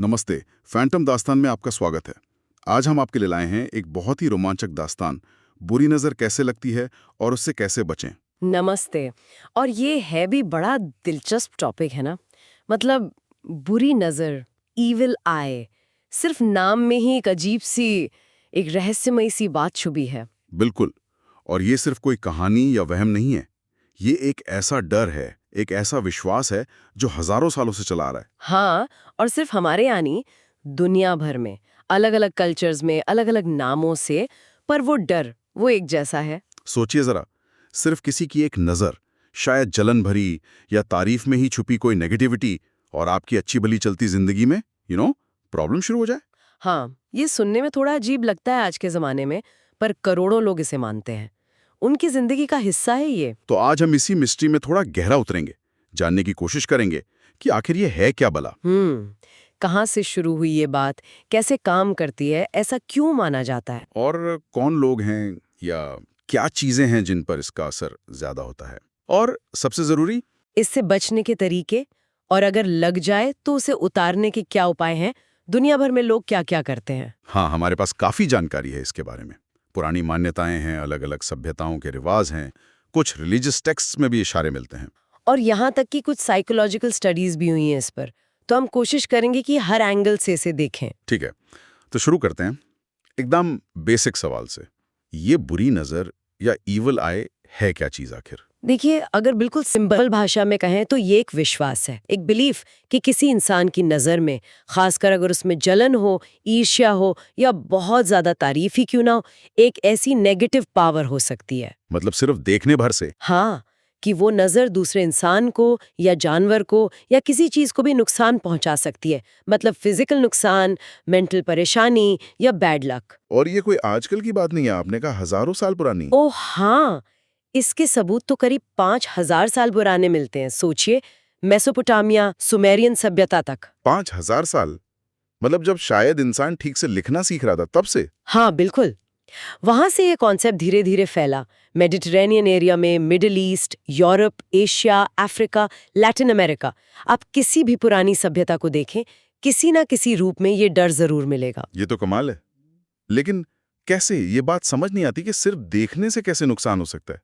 नमस्ते। फैंटम दास्तान में आपका स्वागत है। आज हम आपके लिए लाए हैं एक बहुत ही रोमांचक दास्तान, बुरी नज़र कैसे लगती है और उससे कैसे बचें। नमस्ते। और ये है भी बड़ा दिलचस्प टॉपिक है ना। मतलब बुरी नज़र, ईविल आई, सिर्फ नाम में ही एक अजीब सी, एक रहस्यमयी सी बात छुपी है। बिल्कुल। और ये सिर्फ कोई कहानी या वहम नहीं है। ये एक ऐसा डर है, एक ऐसा विश्वास है जो हजारों सालों से चला आ रहा है। हाँ, और सिर्फ हमारे यानी दुनिया भर में, अलग अलग कल्चर्स में, अलग अलग नामों से, पर वो डर वो एक जैसा है। सोचिए जरा, सिर्फ किसी की एक नज़र, शायद जलन भरी या तारीफ में ही छुपी कोई नेगेटिविटी, और आपकी अच्छी भली चलती जिंदगी में प्रॉब्लम शुरू हो जाए। हाँ, ये सुनने में थोड़ा अजीब लगता है आज के ज़माने में, पर करोड़ों लोग इसे मानते हैं। उनकी जिंदगी का हिस्सा है ये। तो आज हम इसी मिस्ट्री में थोड़ा गहरा उतरेंगे, जानने की कोशिश करेंगे कि आखिर ये है क्या भला। कहाँ से शुरू हुई ये बात, कैसे काम करती है, ऐसा क्यों माना जाता है? और कौन लोग हैं या क्या चीजें हैं जिन पर इसका असर ज्यादा होता है, और सबसे जरूरी, इससे बचने के तरीके, और अगर लग जाए तो उसे उतारने के क्या उपाय हैं? दुनिया भर में लोग क्या-क्या करते हैं? हाँ, हमारे पास काफी जानकारी है इसके बारे में। पुरानी मान्यताएं हैं, अलग अलग सभ्यताओं के रिवाज हैं, कुछ रिलीजियस टेक्स्ट में भी इशारे मिलते हैं। और यहाँ तक कि कुछ साइकोलॉजिकल स्टडीज भी हुई हैं इस पर। तो हम कोशिश करेंगे कि हर एंगल से इसे देखें। ठीक है, तो शुरू करते हैं एकदम बेसिक सवाल से। ये बुरी नजर या ईवल आई है क्या चीज आखिर? देखिए, अगर बिल्कुल सिंपल भाषा में कहें तो ये एक विश्वास है, एक बिलीफ कि किसी इंसान की नज़र में, खासकर अगर उसमें जलन हो, ईर्ष्या हो या बहुत ज़्यादा तारीफ ही क्यों ना हो, एक ऐसी नेगेटिव पावर हो सकती है। मतलब सिर्फ देखने भर से? हाँ, कि वो नज़र दूसरे इंसान को या जानवर को या किसी चीज़ को भी नुकसान पहुंचा सकती है। मतलब फिजिकल नुकसान, मेंटल परेशानी या बैड लक। और ये कोई आजकल की बात नहीं है, आपने कहा हजारों साल पुरानी। ओह हाँ, इसके सबूत तो करीब 5000 साल पुराने मिलते हैं। सोचिए, मेसोपोटामिया, सुमेरियन सभ्यता तक। 5000 साल? मतलब जब शायद इंसान ठीक से लिखना सीख रहा था तब से? हाँ, बिल्कुल। वहां से ये कॉन्सेप्ट धीरे धीरे फैला। मेडिटेरेनियन एरिया में, middle east, Europe, Asia, Africa, Latin America. आप किसी भी पुरानी सभ्यता को देखें, किसी ना किसी रूप में ये डर जरूर मिलेगा। ये तो कमाल है। लेकिन कैसे, ये बात समझ नहीं आती कि सिर्फ देखने से कैसे नुकसान हो सकता है।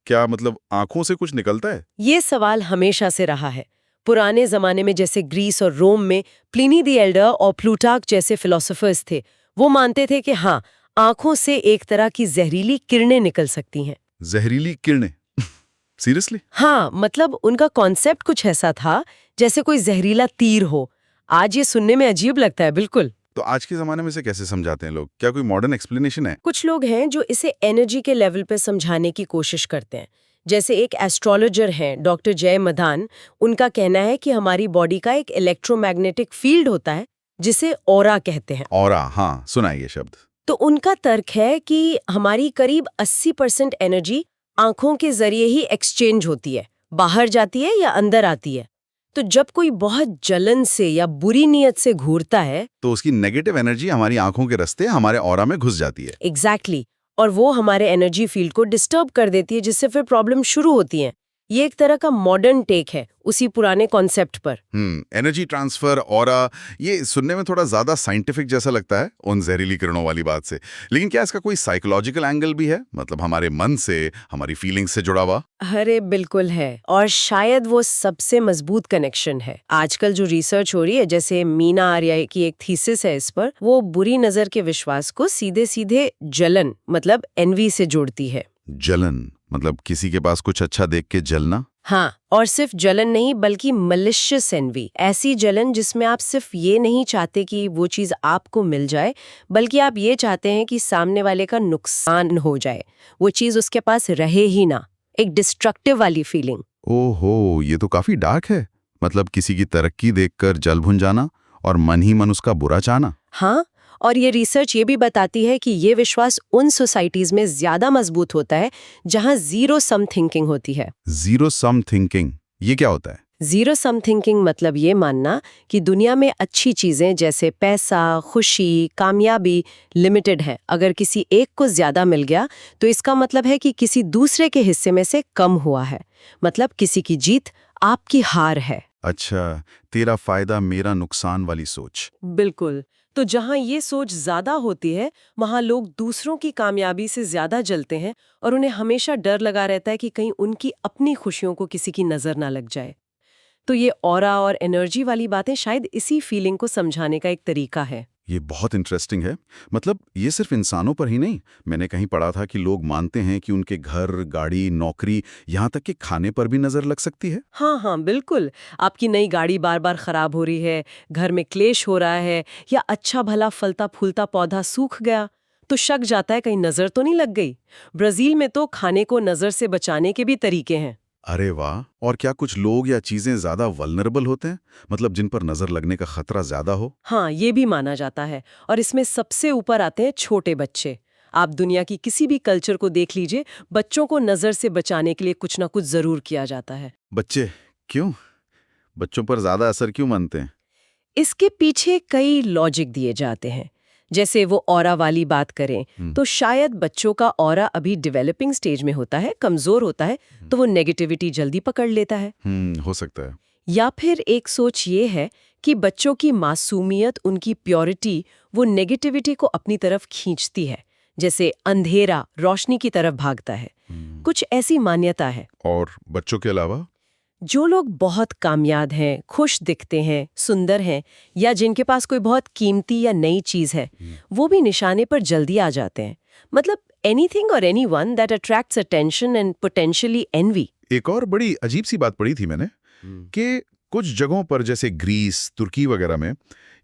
क्या मतलब आंखों से कुछ निकलता है? ये सवाल हमेशा से रहा है। पुराने जमाने में जैसे ग्रीस और रोम में प्लिनी द एल्डर और प्लूटार्क जैसे फिलोसोफर्स थे। वो मानते थे कि हाँ, आंखों से एक तरह की जहरीली किरणें निकल सकती हैं। जहरीली किरणें? सीरियसली? हाँ, मतलब उनका कॉन्सेप्ट कुछ ऐसा था जैसे कोई जहरीला तीर हो। आज ये सुनने में अजीब लगता है, बिल्कुल। तो आज के जमाने में इसे कैसे समझाते हैं लोग? क्या कोई मॉडर्न एक्सप्लेनेशन है? कुछ लोग हैं जो इसे एनर्जी के लेवल पे समझाने की कोशिश करते हैं। जैसे एक एस्ट्रोलॉजर हैं, डॉक्टर जय मदान। उनका कहना है कि हमारी बॉडी का एक इलेक्ट्रोमैग्नेटिक फील्ड होता है जिसे ऑरा कहते हैं। ऑरा, हाँ सुना है ये शब्द। तो उनका तर्क है कि हमारी करीब 80% एनर्जी आंखों के जरिए ही एक्सचेंज होती है, बाहर जाती है या अंदर आती है। तो जब कोई बहुत जलन से या बुरी नीयत से घूरता है, तो उसकी नेगेटिव एनर्जी हमारी आंखों के रास्ते हमारे ऑरा में घुस जाती है। एग्जैक्टली, और वो हमारे एनर्जी फील्ड को डिस्टर्ब कर देती है, जिससे फिर प्रॉब्लम शुरू होती है। ये एक तरह का मॉडर्न टेक है उसी पुराने कॉन्सेप्ट पर। एनर्जी ट्रांसफर, ऑरा, ये सुनने में थोड़ा ज्यादा साइंटिफिक जैसा लगता है उन जहरीली किरणों वाली बात से। लेकिन क्या इसका कोई साइकोलॉजिकल एंगल भी है? मतलब हमारे मन से, हमारी फीलिंग्स से जुड़ा हुआ? अरे बिल्कुल है, और शायद वो सबसे मजबूत कनेक्शन है। आजकल जो रिसर्च हो रही है, जैसे मीना आर्या की एक थीसिस है इस पर, वो बुरी नजर के विश्वास को सीधे सीधे जलन मतलब एनवी से जोड़ती है। जलन मतलब किसी के पास कुछ अच्छा देख के जलना? हाँ, और सिर्फ जलन नहीं बल्कि मलिशियस एनवी, ऐसी जलन जिसमें आप सिर्फ ये नहीं चाहते कि वो चीज़ आपको मिल जाए, बल्कि आप ये चाहते हैं कि सामने वाले का नुकसान हो जाए, वो चीज़ उसके पास रहे ही ना। एक डिस्ट्रक्टिव वाली फीलिंग। ओहो, ये तो काफी डार्क है। मतलब किसी की तरक्की देखकर जल भुन जाना और मन ही मन उसका बुरा चाहना। हाँ, और ये रिसर्च ये भी बताती है कि ये विश्वास उन सोसाइटीज में ज्यादा मजबूत होता है जहां जीरो सम थिंकिंग होती है। जीरो सम थिंकिंग, ये क्या होता है? जीरो सम थिंकिंग मतलब ये मानना कि दुनिया में अच्छी चीजें जैसे पैसा, खुशी, कामयाबी लिमिटेड है। अगर किसी एक को ज्यादा मिल गया तो इसका मतलब है कि किसी दूसरे के हिस्से में से कम हुआ है। मतलब किसी की जीत आपकी हार है। अच्छा, तेरा फायदा मेरा नुकसान वाली सोच। बिल्कुल। तो जहाँ ये सोच ज्यादा होती है, वहाँ लोग दूसरों की कामयाबी से ज्यादा जलते हैं और उन्हें हमेशा डर लगा रहता है कि कहीं उनकी अपनी खुशियों को किसी की नजर ना लग जाए। तो ये ऑरा और एनर्जी वाली बातें शायद इसी फीलिंग को समझाने का एक तरीका है। ये बहुत इंटरेस्टिंग है। मतलब ये सिर्फ इंसानों पर ही नहीं, मैंने कहीं पढ़ा था कि लोग मानते हैं कि उनके घर, गाड़ी, नौकरी, यहाँ तक कि खाने पर भी नजर लग सकती है। हाँ हाँ बिल्कुल। आपकी नई गाड़ी बार बार खराब हो रही है, घर में क्लेश हो रहा है, या अच्छा भला फलता फूलता पौधा सूख गया, तो शक जाता है कहीं नजर तो नहीं लग गई। ब्राजील में तो खाने को नजर से बचाने के भी तरीके हैं। अरे वाह! और क्या कुछ लोग या चीजें ज्यादा वल्नरेबल होते हैं? मतलब जिन पर नजर लगने का खतरा ज्यादा हो? हाँ, ये भी माना जाता है। और इसमें सबसे ऊपर आते हैं छोटे बच्चे। आप दुनिया की किसी भी कल्चर को देख लीजिए, बच्चों को नजर से बचाने के लिए कुछ ना कुछ जरूर किया जाता है। बच्चे क्यों? बच्चों पर ज्यादा असर क्यों मानते हैं? इसके पीछे कई लॉजिक दिए जाते हैं। जैसे वो ऑरा वाली बात करें, तो शायद बच्चों का ऑरा अभी डेवलपिंग स्टेज में होता है, कमजोर होता है, तो वो नेगेटिविटी जल्दी पकड़ लेता है। हो सकता है। या फिर एक सोच ये है कि बच्चों की मासूमियत, उनकी प्योरिटी, वो नेगेटिविटी को अपनी तरफ खींचती है, जैसे अंधेरा रोशनी की तरफ भागता है। कुछ ऐसी मान्यता है। और बच्चों के अलावा? जो लोग बहुत कामयाब हैं, खुश दिखते हैं, सुंदर हैं, या जिनके पास कोई बहुत कीमती या नई चीज है, वो भी निशाने पर जल्दी आ जाते हैं। मतलब एनीथिंग और anyone that attracts attention and potentially envy. एक और बड़ी अजीब सी बात पढ़ी थी मैंने कि कुछ जगहों पर जैसे ग्रीस, तुर्की वगैरह में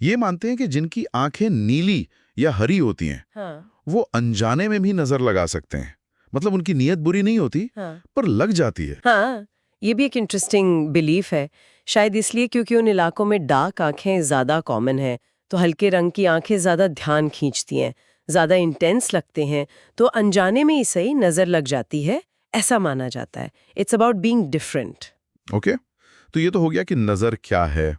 ये मानते हैं कि जिनकी आंखें नीली या हरी होती हैं, हाँ, वो अनजाने में भी नजर लगा सकते हैं। मतलब उनकी नीयत बुरी नहीं होती, हाँ, पर लग जाती है। हाँ, ये भी एक इंटरेस्टिंग बिलीफ है। शायद इसलिए क्योंकि उन इलाकों में डार्क आंखें ज्यादा कॉमन है, तो हल्के रंग की आंखें ज्यादा ध्यान खींचती हैं, ज्यादा इंटेंस लगते हैं, तो अनजाने में ही सही नजर लग जाती है, ऐसा माना जाता है। It's about being different. Okay, तो ये तो हो गया कि नजर क्या है,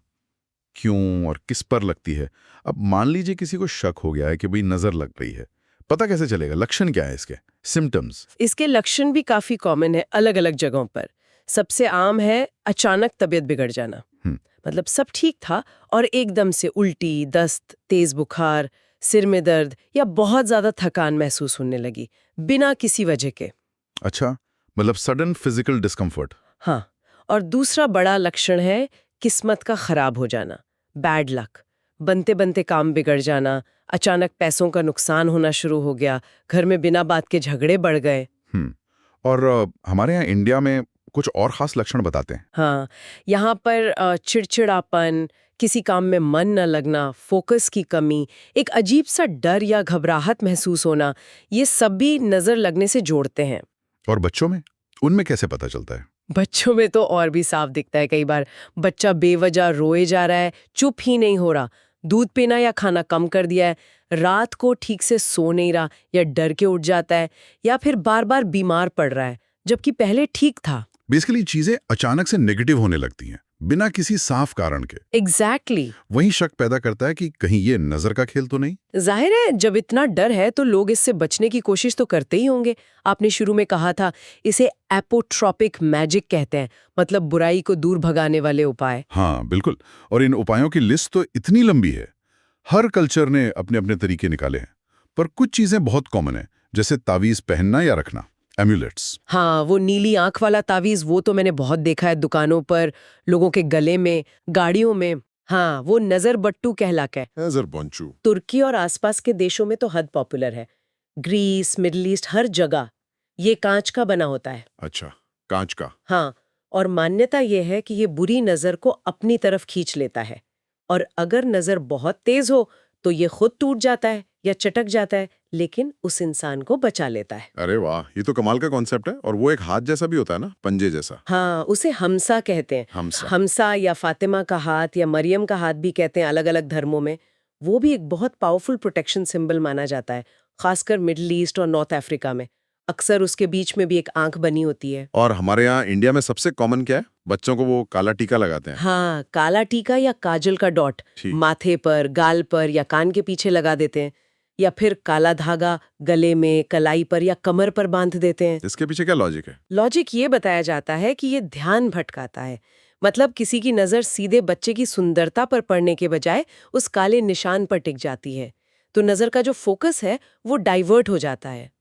क्यों और किस पर लगती है। अब मान लीजिए किसी को शक हो गया है कि भाई नजर लग रही है, पता कैसे चलेगा? लक्षण क्या है इसके, सिम्टम्स? इसके लक्षण भी काफी कॉमन है अलग अलग जगहों पर। सबसे आम है अचानक तबीयत बिगड़ जाना। मतलब सब ठीक था और एकदम से उल्टी, दस्त, तेज बुखार, सिर में दर्द या बहुत ज्यादा थकान महसूस होने लगी बिना किसी वजह के। अच्छा, मतलब सडन फिजिकल डिस्कम्फर्ट। हाँ, और दूसरा बड़ा लक्षण है किस्मत का खराब हो जाना, बैड लक। बनते बनते काम बिगड़ जाना, अचानक पैसों का नुकसान होना शुरू हो गया, घर में बिना बात के झगड़े बढ़ गए। और हमारे यहाँ इंडिया में कुछ और खास लक्षण बताते हैं। हाँ, यहाँ पर चिड़चिड़ापन, किसी काम में मन न लगना, फोकस की कमी, एक अजीब सा डर या घबराहट महसूस होना, ये सब भी नजर लगने से जोड़ते हैं। और बच्चों में, उनमें कैसे पता चलता है? बच्चों में तो और भी साफ दिखता है। कई बार बच्चा बेवजह रोए जा रहा है, चुप ही नहीं हो रहा, दूध पीना या खाना कम कर दिया है, रात को ठीक से सो नहीं रहा या डर के उठ जाता है, या फिर बार बार बीमार पड़ रहा है जबकि पहले ठीक था। बेसिकली चीजें अचानक से नेगेटिव होने लगती हैं बिना किसी साफ कारण के। एग्जैक्टली। वही शक पैदा करता है कि कहीं ये नजर का खेल तो नहीं। जाहिर है, जब इतना डर है तो लोग इससे बचने की कोशिश तो करते ही होंगे। आपने शुरू में कहा था, इसे एपोट्रोपिक मैजिक कहते हैं, मतलब बुराई को दूर भगाने वाले उपाय। हाँ बिल्कुल, और इन उपायों की लिस्ट तो इतनी लंबी है। हर कल्चर ने अपने अपने तरीके निकाले हैं, पर कुछ चीजें बहुत कॉमन है, जैसे तावीज पहनना या रखना, एम्यूलेट्स। हाँ, वो नीली आंख वाला तावीज, वो तो मैंने बहुत देखा है दुकानों पर, लोगों के गले में, गाड़ियों में। हाँ, वो नजर बट्टू कहलाता है। नजर बंचू। तुर्की और आसपास के देशों में तो हद पॉपुलर है। ग्रीस, मिडिल ईस्ट, हर जगह ये कांच का बना होता है। अच्छा, कांच का। हाँ, और मान्यता ये है कि ये बुरी नजर को अपनी तरफ खींच लेता है, और अगर नजर बहुत तेज हो तो ये खुद टूट जाता है या चटक जाता है, लेकिन उस इंसान को बचा लेता है। अरे वाह, ये तो कमाल का कॉन्सेप्ट है। और वो एक हाथ जैसा भी होता है ना, पंजे जैसा। हाँ, उसे हमसा कहते हैं। हमसा या फातिमा का हाथ या मरियम का हाथ भी कहते हैं अलग अलग धर्मों में। वो भी एक बहुत पावरफुल प्रोटेक्शन सिंबल माना जाता है, खासकर मिडिल ईस्ट और नॉर्थ अफ्रीका में। अक्सर उसके बीच में भी एक आंख बनी होती है। और हमारे यहाँ इंडिया में सबसे कॉमन क्या है? बच्चों को वो काला टीका लगाते हैं। हाँ, काला टीका या काजल का डॉट ठीक। माथे पर, गाल पर या कान के पीछे लगा देते हैं, या फिर काला धागा गले में, कलाई पर या कमर पर बांध देते हैं। इसके पीछे क्या लॉजिक है? लॉजिक ये बताया जाता है कि ये ध्यान भटकाता है। मतलब किसी की नजर सीधे बच्चे की सुंदरता पर पड़ने के बजाय उस काले निशान पर टिक जाती है, तो नजर का जो फोकस है वो डाइवर्ट हो जाता है।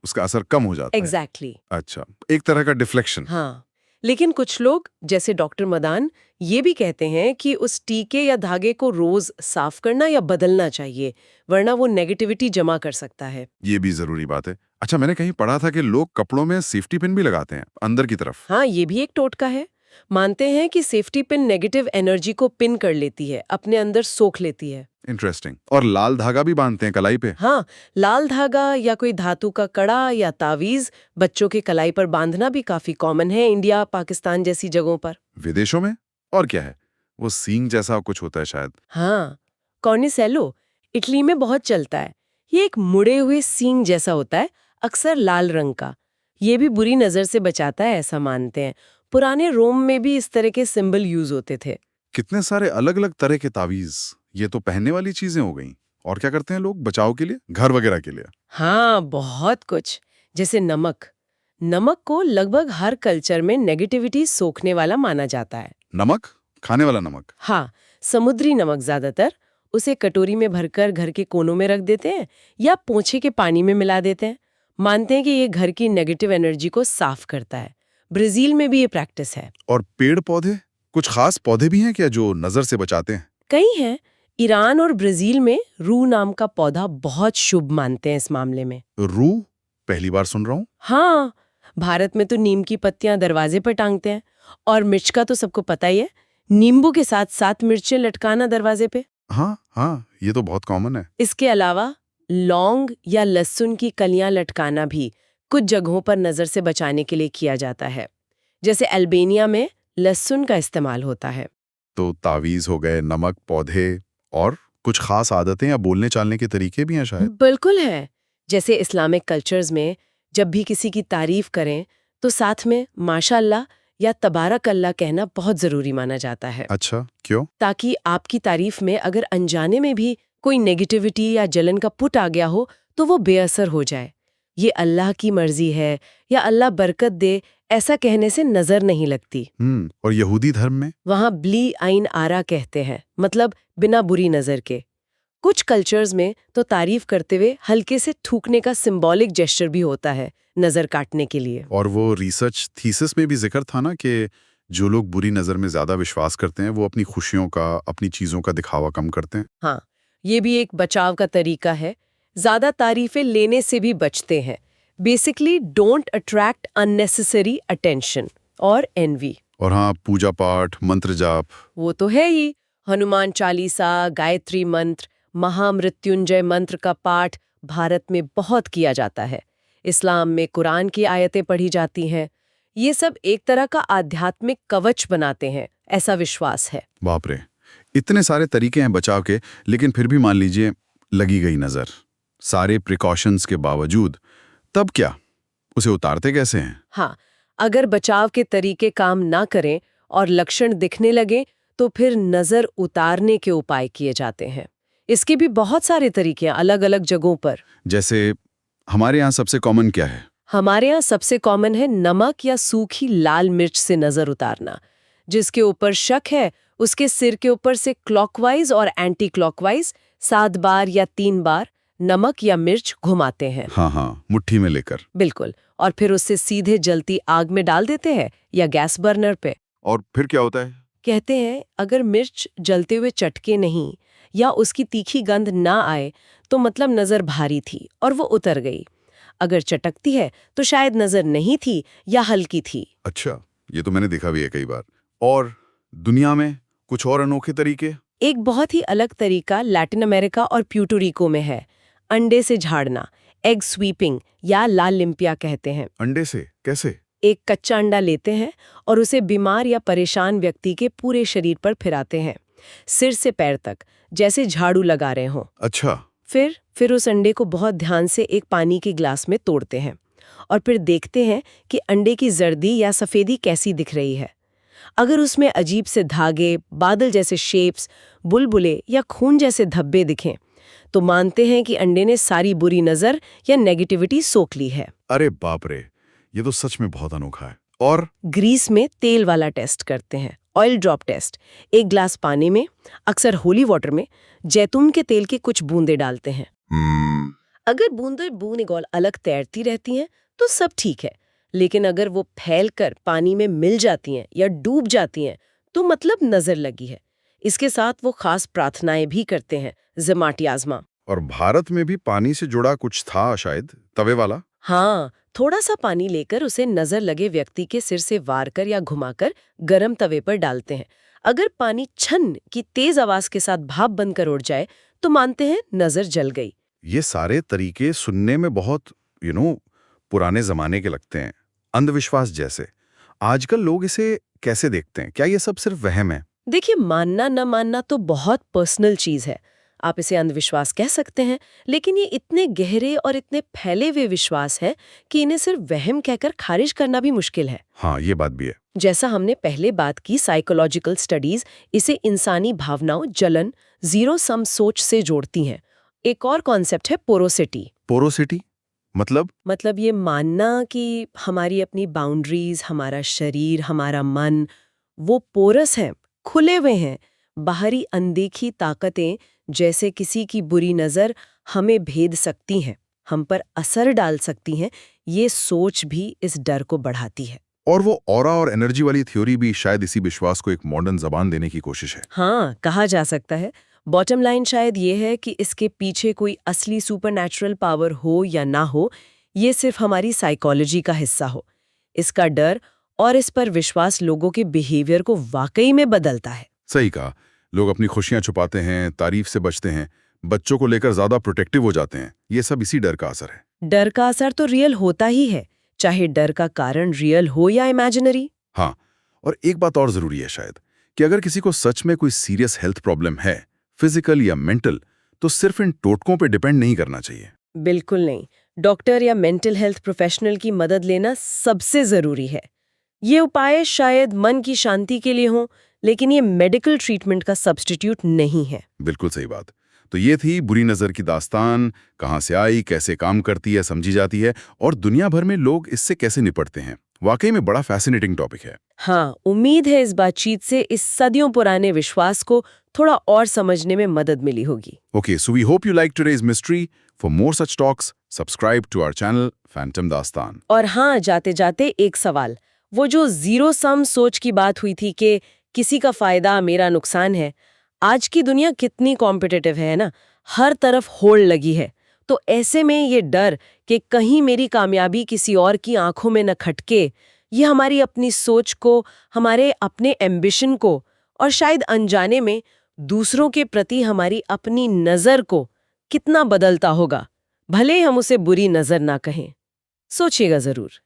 उसका असर कम हो जाता है। एग्जैक्टली। अच्छा, एक तरह का डिफ्लेक्शन। हाँ, लेकिन कुछ लोग जैसे डॉक्टर मदान ये भी कहते हैं कि उस टीके या धागे को रोज साफ करना या बदलना चाहिए, वरना वो नेगेटिविटी जमा कर सकता है। ये भी जरूरी बात है। अच्छा, मैंने कहीं पढ़ा था कि लोग कपड़ों में सेफ्टी पिन भी लगाते हैं अंदर की तरफ। हाँ, ये भी एक टोटका है। मानते हैं कि सेफ्टी पिन नेगेटिव एनर्जी को पिन कर लेती है, अपने अंदर सोख लेती है। इंटरेस्टिंग। और लाल धागा भी बांधते हैं कलाई पे। हाँ, लाल धागा या कोई धातु का कड़ा या तावीज बच्चों के कलाई पर बांधना भी काफी कॉमन है इंडिया, पाकिस्तान जैसी जगहों पर। विदेशों में और क्या है, वो सींग जैसा कुछ होता है शायद। हाँ, कॉर्निसेलो इटली में बहुत चलता है। ये एक मुड़े हुए सींग जैसा होता है, अक्सर लाल रंग का। ये भी बुरी नजर से बचाता है, ऐसा मानते हैं। पुराने रोम में भी इस तरह के सिंबल यूज होते थे। कितने सारे अलग अलग तरह के तावीज। ये तो पहनने वाली चीजें हो गई। और क्या करते हैं लोग बचाव के लिए, घर वगैरह के लिए? हाँ, बहुत कुछ। जैसे नमक। नमक को लगभग हर कल्चर में नेगेटिविटी सोखने वाला माना जाता है। नमक, खाने वाला नमक। हाँ, समुद्री नमक ज्यादातर। उसे कटोरी में भरकर घर के कोनों में रख देते हैं या पोंछे के पानी में मिला देते हैं। मानते हैं कि ये घर की नेगेटिव एनर्जी को साफ करता है। ब्राजील में भी ये प्रैक्टिस है। और पेड़ पौधे, कुछ खास पौधे भी हैं क्या जो नजर से बचाते हैं? कई हैं। ईरान और ब्राजील में रू नाम का पौधा बहुत शुभ मानते हैं इस मामले में। रू, पहली बार सुन रहा हूँ। हाँ, भारत में तो नीम की पत्तियां दरवाजे पर टांगते हैं। और मिर्च का तो सबको पता ही है, नींबू के साथ 7 मिर्चें लटकाना दरवाजे पे। हाँ हाँ, ये तो बहुत कॉमन है। इसके अलावा लौंग या लहसुन की कलियां लटकाना भी कुछ जगहों पर नजर से बचाने के लिए किया जाता है। जैसे अल्बेनिया में लहसुन का इस्तेमाल होता है। तो तावीज हो गए, नमक, पौधे, और कुछ खास आदतें या बोलने चालने के तरीके भी हैं शायद। बिल्कुल है। जैसे इस्लामिक कल्चर्स में जब भी किसी की तारीफ करें तो साथ में माशाअल्लाह या तबारक अल्लाह कहना बहुत जरूरी माना जाता है। अच्छा, क्यों? ताकि आपकी तारीफ में अगर अनजाने में भी कोई नेगेटिविटी या जलन का पुट आ गया हो तो वो बेअसर हो जाए। ये अल्लाह की मर्जी है या अल्लाह बरकत दे, ऐसा कहने से नजर नहीं लगती। और यहूदी धर्म में? वहाँ ब्ली आइन आरा कहते हैं, मतलब बिना बुरी नजर के। कुछ कल्चर्स में तो तारीफ करते हुए हल्के से थूकने का सिंबॉलिक जेस्चर भी होता है, नजर काटने के लिए। और वो रिसर्च थीसिस में भी जिक्र था ना कि जो लोग बुरी नजर में ज्यादा विश्वास करते हैं वो अपनी खुशियों का, अपनी चीजों का दिखावा कम करते हैं। हाँ, ये भी एक बचाव का तरीका है। ज्यादा तारीफें लेने से भी बचते हैं। Basically don't attract unnecessary attention और एनवी। और हाँ, पूजा पाठ, मंत्र जाप। वो तो है ही। हनुमान चालीसा, गायत्री मंत्र, महामृत्युंजय मंत्र का पाठ भारत में बहुत किया जाता है। इस्लाम में कुरान की आयतें पढ़ी जाती हैं। ये सब एक तरह का आध्यात्मिक कवच बनाते हैं, ऐसा विश्वास है। बाप रे, इतने सारे तरीके हैं बचाव के, लेकिन फिर भी मान लीजिए लगी गई नजर, सारे प्रिकॉशंस के बावजूद, तब क्या? उसे उतारते कैसे हैं? हाँ, अगर बचाव के तरीके काम ना करें और लक्षण दिखने लगे तो फिर नजर उतारने के उपाय किए जाते हैं। इसके भी बहुत सारे तरीके हैं अलग अलग जगहों पर। जैसे हमारे यहाँ सबसे कॉमन क्या है? हमारे यहाँ सबसे कॉमन है नमक या सूखी लाल मिर्च से नजर उतारना। जिसके ऊपर शक है उसके सिर के ऊपर से क्लॉकवाइज और एंटी क्लॉकवाइज 7 बार या 3 बार नमक या मिर्च घुमाते हैं। हाँ, मुट्ठी में लेकर। बिल्कुल। और फिर उससे सीधे जलती आग में डाल देते हैं या गैस बर्नर पे। और फिर क्या होता है? कहते हैं अगर मिर्च जलते हुए चटके नहीं या उसकी तीखी गंध ना आए तो मतलब नजर भारी थी और वो उतर गई। अगर चटकती है तो शायद नजर नहीं थी या हल्की थी। अच्छा, ये तो मैंने देखा भी है कई बार। और दुनिया में कुछ और अनोखे तरीके? एक बहुत ही अलग तरीका लैटिन अमेरिका और प्यूर्टोरिको में है, अंडे से झाड़ना, एग स्वीपिंग या ला लिम्पिया कहते हैं। अंडे से कैसे? एक कच्चा अंडा लेते हैं और उसे बीमार या परेशान व्यक्ति के पूरे शरीर पर फिराते हैं, सिर से पैर तक, जैसे झाड़ू लगा रहे हों। अच्छा। फिर उस अंडे को बहुत ध्यान से एक पानी के ग्लास में तोड़ते हैं और फिर देखते हैं कि अंडे की जर्दी या सफेदी कैसी दिख रही है। अगर उसमें अजीब से धागे, बादल जैसे शेप्स, बुलबुले या खून जैसे धब्बे दिखें तो मानते हैं कि अंडे ने सारी बुरी नजर या नेगेटिविटी सोख ली है। अरे बाप रे, ये तो सच में बहुत अनोखा है। और ग्रीस में तेल वाला टेस्ट करते हैं, ऑयल ड्रॉप टेस्ट। एक ग्लास पानी में, अक्सर होली वाटर में, जैतून के तेल की कुछ बूंदें डालते हैं। अगर बूंदें बूंद अलग तैरती रहती हैं तो सब ठीक है, लेकिन अगर वो फैलकर पानी में मिल जाती हैं या डूब जाती हैं तो मतलब नजर लगी है। इसके साथ वो खास प्रार्थनाएं भी करते हैं, ज़माटी आज़मा। और भारत में भी पानी से जुड़ा कुछ था शायद, तवे वाला। हाँ, थोड़ा सा पानी लेकर उसे नजर लगे व्यक्ति के सिर से वार कर या घुमाकर गरम तवे पर डालते हैं। अगर पानी छन की तेज आवाज के साथ भाप बनकर उड़ जाए तो मानते हैं नजर जल गई। ये सारे तरीके सुनने में बहुत पुराने जमाने के लगते हैं, अंधविश्वास जैसे। आजकल लोग इसे कैसे देखते हैं? क्या ये सब सिर्फ वहम है? देखिए, मानना न मानना तो बहुत पर्सनल चीज है। आप इसे अंधविश्वास कह सकते हैं, लेकिन ये इतने गहरे और इतने फैले हुए विश्वास है कि इन्हें सिर्फ वहम कहकर खारिज करना भी मुश्किल है। हाँ, ये बात भी है। जैसा हमने पहले बात की, साइकोलॉजिकल स्टडीज इसे इंसानी भावनाओं, जलन, जीरो सम सोच से जोड़ती हैं। एक और कॉन्सेप्ट है पोरोसिटी। पोरोसिटी मतलब ये मानना कि हमारी अपनी बाउंड्रीज, हमारा शरीर, हमारा मन वो पोरस हैं, खुले हुए हैं। बाहरी अनदेखी ताकतें जैसे किसी की बुरी नज़र हमें भेद सकती हैं, हम पर असर डाल सकती हैं। ये सोच भी इस डर को बढ़ाती है। और वो ऑरा और एनर्जी वाली थ्योरी भी शायद इसी विश्वास को एक मॉडर्न जबान देने की कोशिश है। हाँ, कहा जा सकता है। बॉटम लाइन शायद ये है कि इसके पीछे कोई असली सुपरनैचुरल पावर हो या ना हो, ये सिर्फ हमारी साइकोलॉजी का हिस्सा हो। इसका डर और इस पर विश्वास लोगों के बिहेवियर को वाकई में बदलता है। सही कहा। लोग अपनी खुशियां छुपाते हैं, तारीफ से बचते हैं, बच्चों को लेकर ज्यादा प्रोटेक्टिव हो जाते हैं। ये सब इसी डर का असर है। डर का असर तो रियल होता ही है, चाहे डर का कारण रियल हो या इमेजिनरी। हाँ, और एक बात और जरूरी है शायद, कि अगर किसी को सच में कोई सीरियस हेल्थ प्रॉब्लम है, फिजिकल या मेंटल, तो सिर्फ इन टोटकों पे डिपेंड नहीं करना चाहिए। बिल्कुल नहीं। डॉक्टर या मेंटल हेल्थ प्रोफेशनल की मदद लेना सबसे जरूरी है। ये उपाय शायद मन की शांति के लिए हों, लेकिन ये मेडिकल ट्रीटमेंट का सब्स्टिट्यूट नहीं है। बिल्कुल सही बात। तो ये थी बुरी नजर की दास्तान, कहाँ से आई, कैसे काम करती है, समझी जाती है, और दुनिया भर में लोग इससे कैसे निपटते हैं। वाकई में बड़ा फैसिनेटिंग टॉपिक है। हाँ, उम्मीद है इस बातचीत से इस सदियों पुराने विश्वास को थोड़ा और समझने में मदद मिली होगी। Okay, so we hope you liked today's mystery. For more such talks, subscribe to our channel, Phantom Dastan. और हाँ, जाते जाते एक सवाल, वो जो जीरो सम सोच की बात हुई थी कि किसी का फायदा मेरा नुकसान है, आज की दुनिया कितनी कॉम्पिटिटिव है ना, हर तरफ होड़ लगी है। तो ऐसे में ये डर कि कहीं मेरी कामयाबी किसी और की आंखों में न खटके, ये हमारी अपनी सोच को, हमारे अपने एम्बिशन को, और शायद अनजाने में दूसरों के प्रति हमारी अपनी नज़र को कितना बदलता होगा, भले हम उसे बुरी नज़र ना कहें। सोचिएगा ज़रूर।